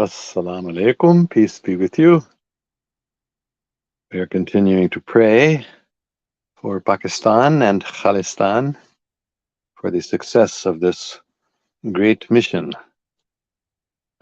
Assalamu alaikum, peace be with you. We are continuing to pray for Pakistan and Khalistan for the success of this great mission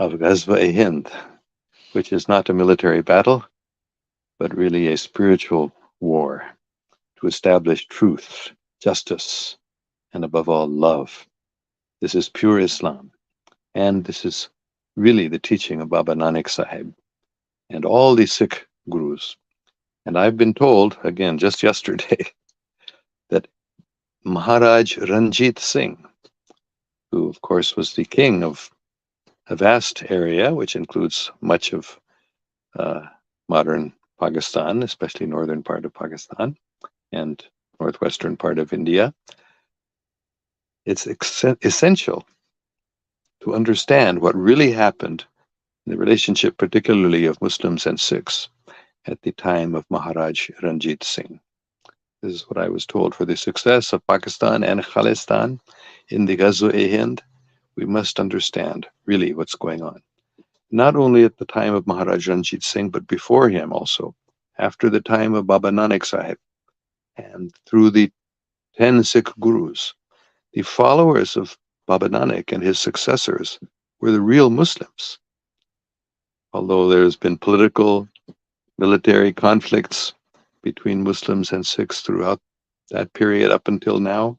of Ghazwa-i-Hind, which is not a military battle, but really a spiritual war to establish truth, justice, and above all, love. This is pure Islam, and this is really the teaching of Baba Nanak Sahib and all the Sikh gurus. And I've been told, again, just yesterday, that Maharaj Ranjit Singh, who of course was the king of a vast area, which includes much of modern Pakistan, especially northern part of Pakistan and northwestern part of India, it's essential to understand what really happened in the relationship, particularly of Muslims and Sikhs, at the time of Maharaj Ranjit Singh. This is what I was told. For the success of Pakistan and Khalistan in the Ghazwa-i-Hind, we must understand really what's going on. Not only at the time of Maharaj Ranjit Singh, but before him also, after the time of Baba Nanak Sahib, and through the 10 Sikh gurus. The followers of Baba Nanak and his successors were the real Muslims. Although there's been political, military conflicts between Muslims and Sikhs throughout that period up until now,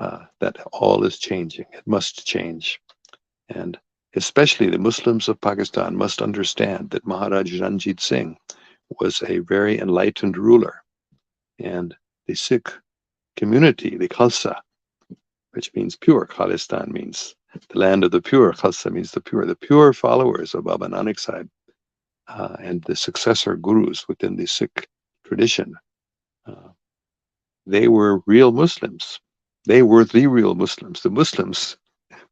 that all is changing. It must change. And especially the Muslims of Pakistan must understand that Maharaj Ranjit Singh was a very enlightened ruler. And the Sikh community, the Khalsa, which means pure, Khalistan means the land of the pure, Khalsa means the pure followers of Baba Nanak Sahib and the successor gurus within the Sikh tradition, they were real Muslims. They were the real Muslims. The Muslims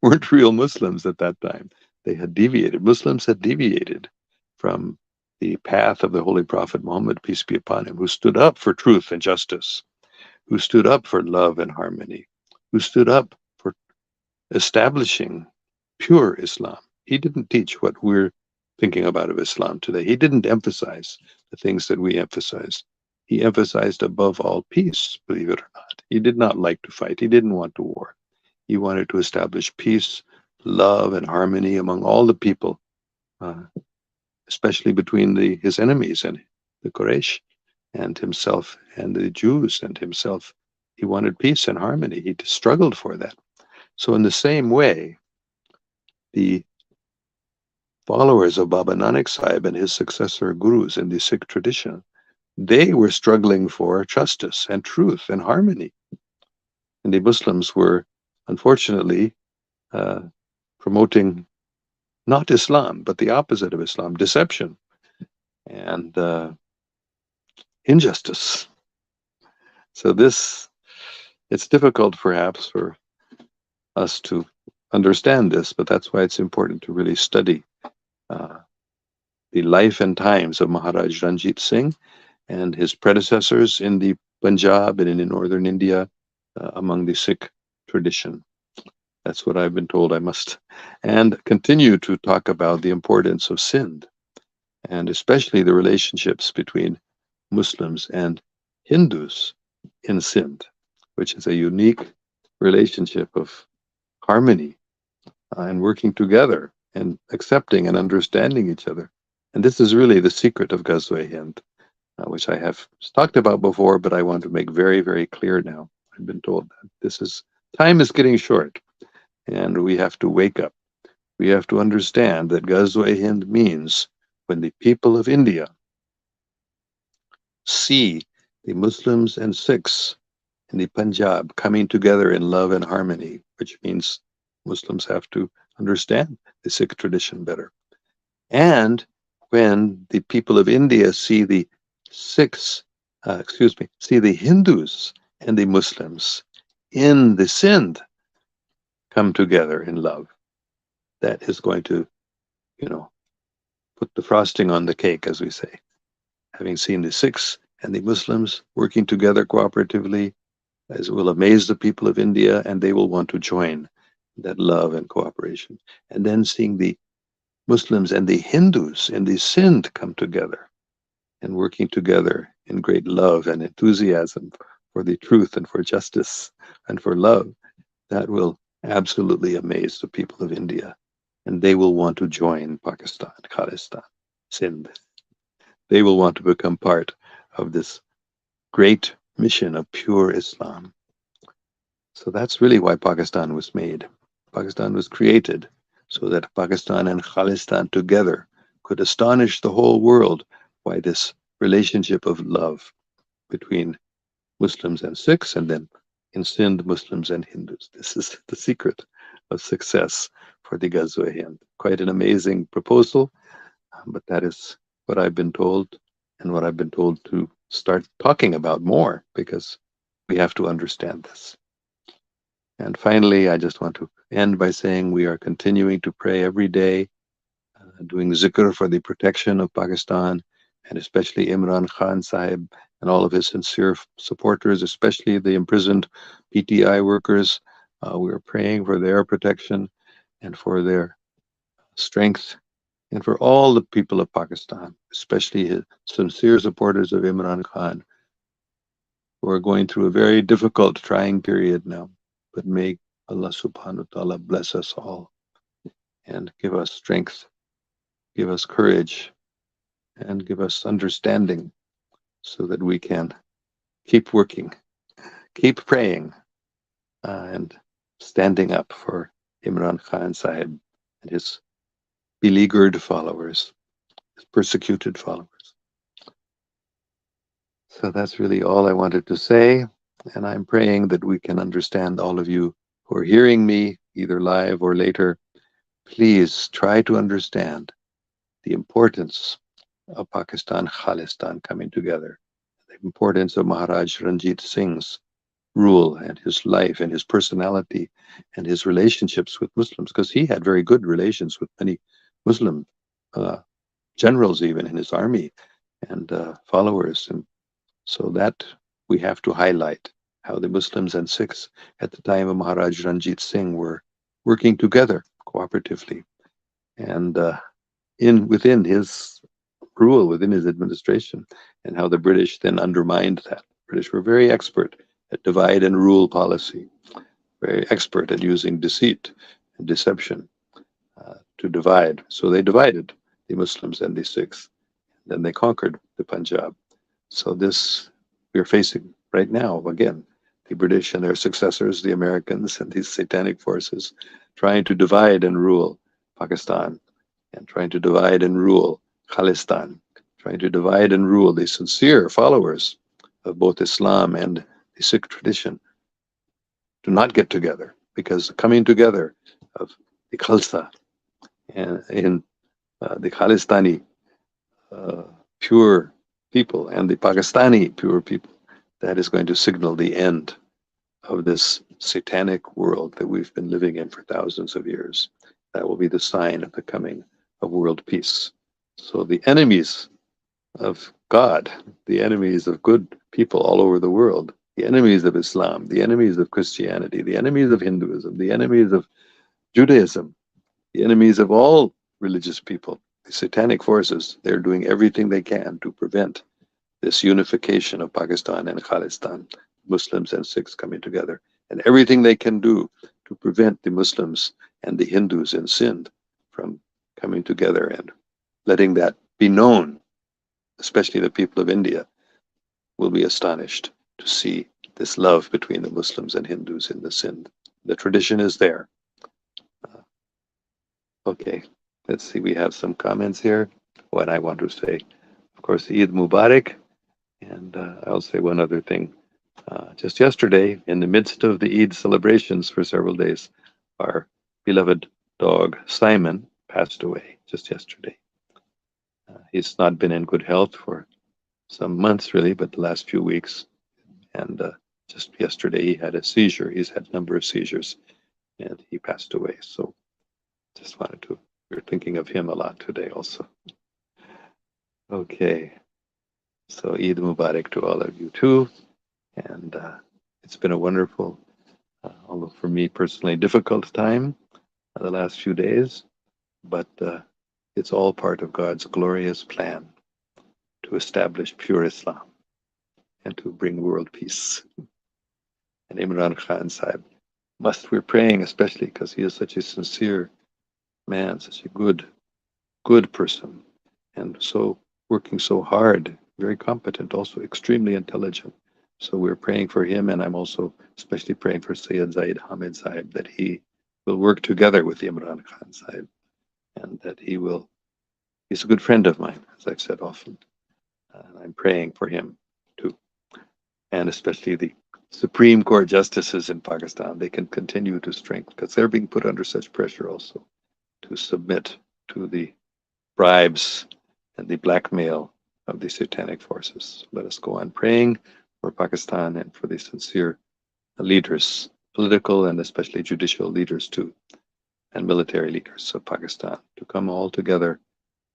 weren't real Muslims at that time. They had deviated. Muslims had deviated from the path of the Holy Prophet Muhammad, peace be upon him, who stood up for truth and justice, who stood up for love and harmony, who stood up for establishing pure Islam. He didn't teach what we're thinking about of Islam today. He didn't emphasize the things that we emphasize. He emphasized above all peace, believe it or not. He did not like to fight. He didn't want to war. He wanted to establish peace, love, and harmony among all the people, especially between his enemies and the Quraysh and himself and the Jews and himself. He wanted peace and harmony. He struggled for that. So in the same way, the followers of Baba Nanak Sahib and his successor gurus in the Sikh tradition, they were struggling for justice and truth and harmony. And the Muslims were, unfortunately, promoting not Islam, but the opposite of Islam, deception and injustice. So it's difficult perhaps for us to understand this, but that's why it's important to really study the life and times of Maharaj Ranjit Singh and his predecessors in the Punjab and in northern India among the Sikh tradition. That's what I've been told I must. And continue to talk about the importance of Sindh, and especially the relationships between Muslims and Hindus in Sindh, which is a unique relationship of harmony and working together and accepting and understanding each other. And this is really the secret of Ghazwa-i-Hind, which I have talked about before, but I want to make very, very clear now. I've been told that time is getting short, and we have to wake up. We have to understand that Ghazwa-i-Hind means when the people of India see the Muslims and Sikhs in the Punjab coming together in love and harmony, which means Muslims have to understand the Sikh tradition better. And when the people of India see the see the Hindus and the Muslims in the Sindh come together in love, that is going to, put the frosting on the cake, as we say. Having seen the Sikhs and the Muslims working together cooperatively, as will amaze the people of India, and they will want to join that love and cooperation. And then seeing the Muslims and the Hindus in the Sindh come together and working together in great love and enthusiasm for the truth and for justice and for love, that will absolutely amaze the people of India. And they will want to join Pakistan, Khalistan, Sindh. They will want to become part of this great mission of pure Islam. So that's really why Pakistan was made. Pakistan was created so that Pakistan and Khalistan together could astonish the whole world by this relationship of love between Muslims and Sikhs, and then in Sindh, Muslims and Hindus. This is the secret of success for the Ghazwa-i-Hind. Quite an amazing proposal, but that is what I've been told and what I've been told to start talking about more, because we have to understand this. And finally, I just want to end by saying we are continuing to pray every day, doing zikr for the protection of Pakistan, and especially Imran Khan Sahib and all of his sincere supporters, especially the imprisoned PTI workers. We are praying for their protection and for their strength, and for all the people of Pakistan, especially his sincere supporters of Imran Khan, who are going through a very difficult, trying period now. But may Allah subhanahu wa ta'ala bless us all and give us strength, give us courage, and give us understanding so that we can keep working, keep praying, and standing up for Imran Khan Sahib and his beleaguered followers, his persecuted followers. So that's really all I wanted to say. And I'm praying that we can understand, all of you who are hearing me, either live or later. Please try to understand the importance of Pakistan, Khalistan coming together, the importance of Maharaj Ranjit Singh's rule and his life and his personality and his relationships with Muslims, because he had very good relations with many Muslim generals, even in his army, and followers. And so that we have to highlight how the Muslims and Sikhs at the time of Maharaj Ranjit Singh were working together cooperatively, and within his rule, within his administration, and how the British then undermined that. The British were very expert at divide and rule policy, very expert at using deceit and deception to divide. So they divided the Muslims and the Sikhs. Then they conquered the Punjab. So this we're facing right now, again, the British and their successors, the Americans and these satanic forces, trying to divide and rule Pakistan, and trying to divide and rule Khalistan, trying to divide and rule the sincere followers of both Islam and the Sikh tradition, to not get together, because the coming together of the Khalsa and in the Khalistani pure people and the Pakistani pure people, that is going to signal the end of this satanic world that we've been living in for thousands of years. That will be the sign of the coming of world peace. So the enemies of God, the enemies of good people all over the world, the enemies of Islam, the enemies of Christianity, the enemies of Hinduism, the enemies of Judaism, the enemies of all religious people, the satanic forces, they're doing everything they can to prevent this unification of Pakistan and Khalistan, Muslims and Sikhs coming together, and everything they can do to prevent the Muslims and the Hindus in Sindh from coming together and letting that be known. Especially the people of India will be astonished to see this love between the Muslims and Hindus in the Sindh. The tradition is there. Okay, let's see, we have some comments here. What I want to say, of course, Eid Mubarak. And I'll say one other thing. Just yesterday, in the midst of the Eid celebrations for several days, our beloved dog Simon passed away just yesterday. He's not been in good health for some months, really, but the last few weeks. And just yesterday, he had a seizure. He's had a number of seizures, and he passed away. So just wanted to, we're thinking of him a lot today also. Okay. So Eid Mubarak to all of you too. And it's been a wonderful, although for me personally difficult time the last few days, but It's all part of God's glorious plan to establish pure Islam and to bring world peace. And Imran Khan Sahib, we're praying especially because he is such a sincere man, such a good person, and so working so hard, very competent, also extremely intelligent. So we're praying for him, and I'm also especially praying for Sayyid Zaid Hamid Sahib that he will work together with Imran Khan Sahib, and that he's a good friend of mine, as I've said often. And I'm praying for him too, and especially the Supreme Court justices in Pakistan. They can continue to strengthen because they're being put under such pressure also to submit to the bribes and the blackmail of the satanic forces. Let us go on praying for Pakistan and for the sincere leaders, political and especially judicial leaders too, and military leaders of Pakistan to come all together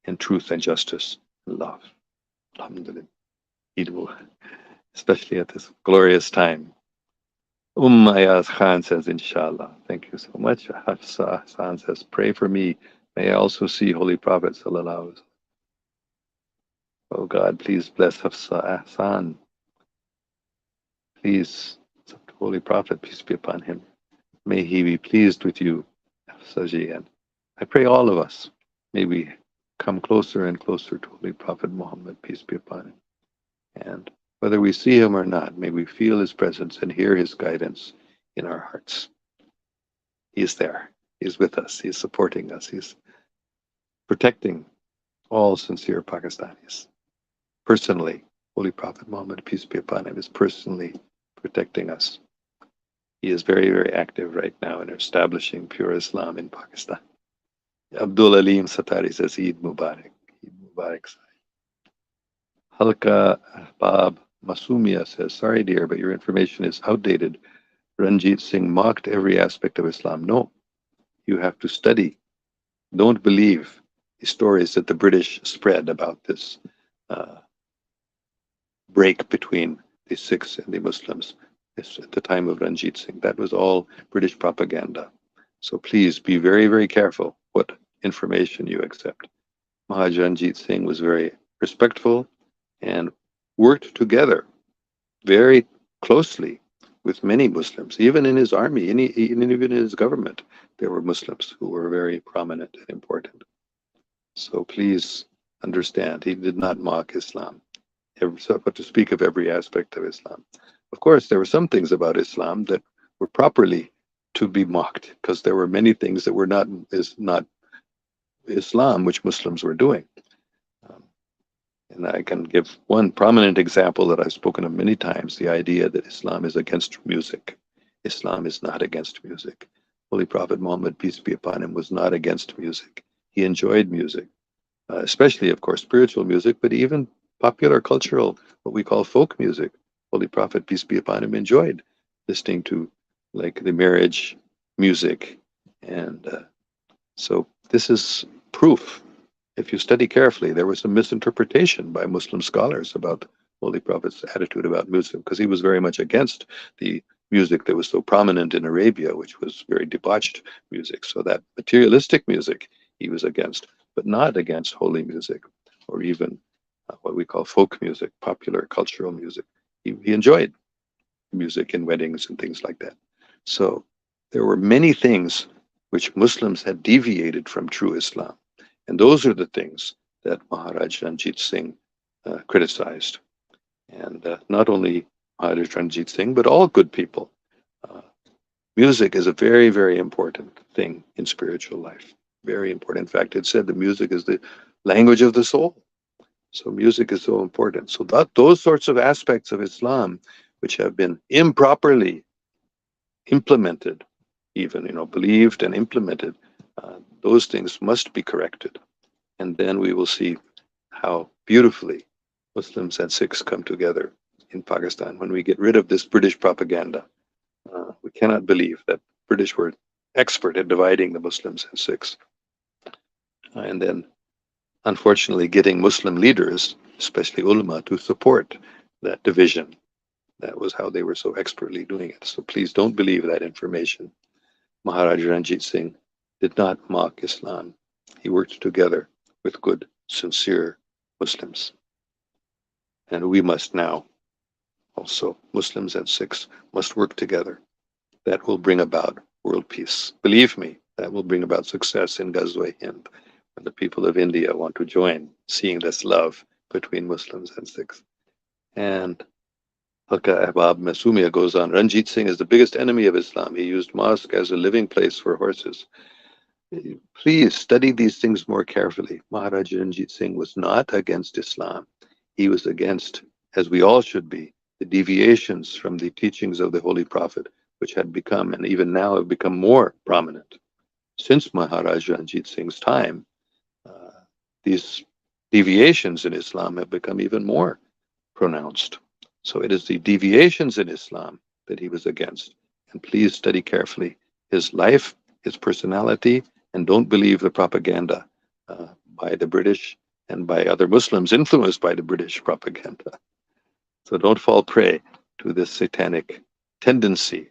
in truth and justice and love. Alhamdulillah. Especially at this glorious time. Ayaz Khan says, Inshallah. Thank you so much. Hafsa Khan says, pray for me. May I also see Holy Prophet Sallallahu Alaihi Wasallam. Oh God, please bless Hafsa Khan. Please, Holy Prophet, peace be upon him. May he be pleased with you, Hafsaji. And I pray all of us, may we come closer and closer to Holy Prophet Muhammad, peace be upon him. And whether we see him or not, may we feel his presence and hear his guidance in our hearts. He is there. He is with us. He is supporting us. He is protecting all sincere Pakistanis. Personally, Holy Prophet Muhammad, peace be upon him, is personally protecting us. He is very, very active right now in establishing pure Islam in Pakistan. Abdul Alim Satari says, Eid Mubarak. Eid Mubarak. Halka Ahbab Masumia says, sorry dear, but your information is outdated. Ranjit Singh mocked every aspect of Islam. No, you have to study. Don't believe the stories that the British spread about this break between the Sikhs and the Muslims at the time of Ranjit Singh. That was all British propaganda. So please be very, very careful what information you accept. Maharaj Ranjit Singh was very respectful and worked together very closely with many Muslims. Even in his army, even in his government, there were Muslims who were very prominent and important. So please understand, he did not mock Islam, but to speak of every aspect of Islam. Of course, there were some things about Islam that were properly to be mocked, because there were many things that were not Islam, which Muslims were doing. And I can give one prominent example that I've spoken of many times, the idea that Islam is against music. Islam is not against music. Holy Prophet Muhammad, peace be upon him, was not against music. He enjoyed music, especially, of course, spiritual music, but even popular cultural, what we call folk music. Holy Prophet, peace be upon him, enjoyed listening to like the marriage music. And so this is proof. If you study carefully, there was some misinterpretation by Muslim scholars about Holy Prophet's attitude about music, because he was very much against the music that was so prominent in Arabia, which was very debauched music. So that materialistic music he was against, but not against holy music or even what we call folk music, popular cultural music. He enjoyed music in weddings and things like that. So there were many things which Muslims had deviated from true Islam. And those are the things that Maharaj Ranjit Singh criticized. And not only Maharaj Ranjit Singh, but all good people. Music is a very, very important thing in spiritual life. Very important. In fact, it said the music is the language of the soul. So music is so important. So those sorts of aspects of Islam, which have been improperly implemented, even, believed and implemented, those things must be corrected. And then we will see how beautifully Muslims and Sikhs come together in Pakistan when we get rid of this British propaganda. We cannot believe that British were expert at dividing the Muslims and Sikhs. And then, unfortunately, getting Muslim leaders, especially ulama, to support that division. That was how they were so expertly doing it. So please don't believe that information. Maharaj Ranjit Singh did not mock Islam. He worked together with good, sincere Muslims. And we must now also, Muslims and Sikhs, must work together. That will bring about world peace. Believe me, that will bring about success in Ghazwa-i-Hind, when the people of India want to join, seeing this love between Muslims and Sikhs. And Halka Ahbab Masumia goes on, Ranjit Singh is the biggest enemy of Islam. He used mosque as a living place for horses. Please study these things more carefully. Maharaj Ranjit Singh was not against Islam. He was against, as we all should be, the deviations from the teachings of the Holy Prophet, which had become, and even now have become more prominent. Since Maharaj Ranjit Singh's time, these deviations in Islam have become even more pronounced. So it is the deviations in Islam that he was against. And please study carefully his life, his personality, and don't believe the propaganda by the British and by other Muslims influenced by the British propaganda. So don't fall prey to this satanic tendency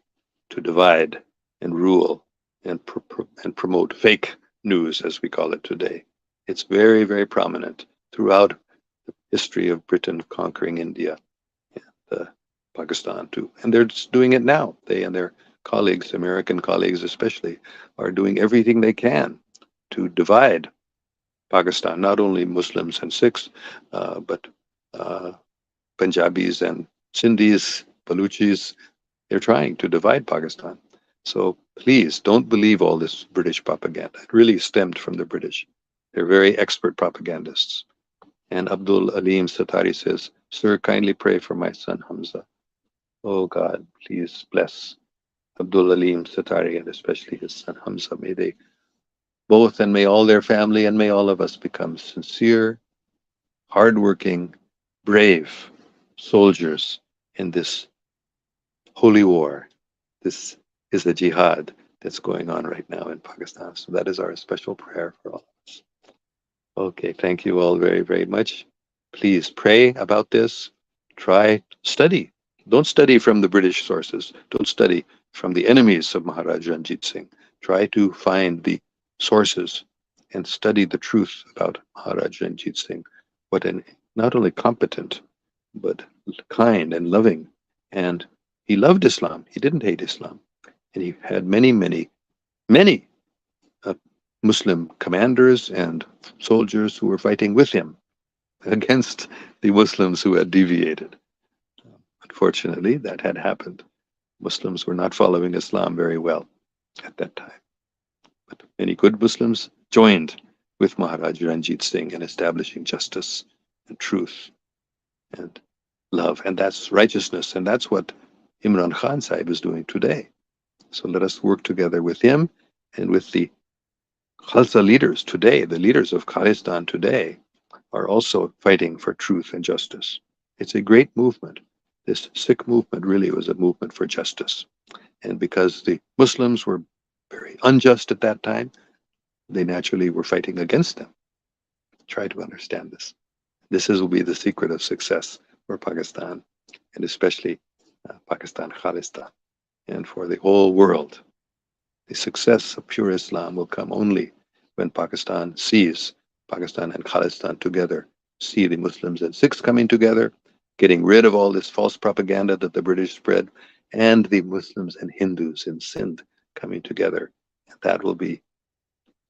to divide and rule and promote fake news, as we call it today. It's very, very prominent throughout the history of Britain conquering India and Pakistan too. And they're just doing it now. They and their colleagues, American colleagues especially, are doing everything they can to divide Pakistan, not only Muslims and Sikhs, but Punjabis and Sindhis, Baluchis. They're trying to divide Pakistan. So please don't believe all this British propaganda. It really stemmed from the British. They're very expert propagandists. And Abdul Alim Satari says, Sir, kindly pray for my son Hamza. Oh God, please bless Abdul Alim Satari and especially his son Hamza. May they both, and may all their family, and may all of us become sincere, hardworking, brave soldiers in this holy war. This is the jihad that's going on right now in Pakistan. So that is our special prayer for all of us. Okay, thank you all very, very much. Please pray about this. Try, study. Don't study from the British sources. Don't study from the enemies of Maharaj Ranjit Singh. Try to find the sources and study the truth about Maharaj Ranjit Singh. What an not only competent, but kind and loving. And he loved Islam. He didn't hate Islam. And he had many, many, many Muslim commanders and soldiers who were fighting with him against the Muslims who had deviated. Unfortunately, that had happened. Muslims were not following Islam very well at that time. But many good Muslims joined with Maharaj Ranjit Singh in establishing justice and truth and love. And that's righteousness. And that's what Imran Khan Sahib is doing today. So let us work together with him and with the Khalsa leaders today. The leaders of Khalistan today are also fighting for truth and justice. It's a great movement. This Sikh movement really was a movement for justice. And because the Muslims were very unjust at that time, they naturally were fighting against them. Try to understand this. This will be the secret of success for Pakistan, and especially Pakistan Khalistan, and for the whole world. The success of pure Islam will come only when Pakistan sees Pakistan and Khalistan together, see the Muslims and Sikhs coming together, getting rid of all this false propaganda that the British spread, and the Muslims and Hindus in Sindh coming together. And that will be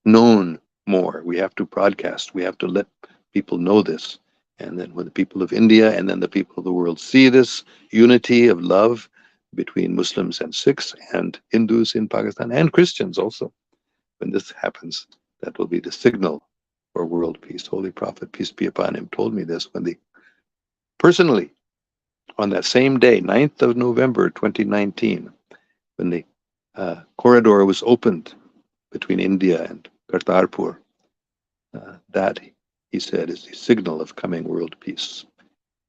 known more. We have to broadcast. We have to let people know this. And then when the people of India and then the people of the world see this unity of love between Muslims and Sikhs and Hindus in Pakistan and Christians also, when this happens, that will be the signal for world peace. Holy Prophet, peace be upon him, told me this when personally, on that same day, 9th of November 2019, when the corridor was opened between India and Kartarpur, that, he said, is the signal of coming world peace.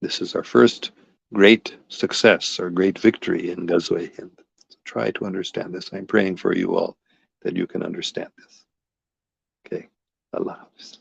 This is our first great success, our great victory in Ghazwa-i-Hind. So try to understand this. I'm praying for you all that you can understand this. Okay, Allah Hafiz.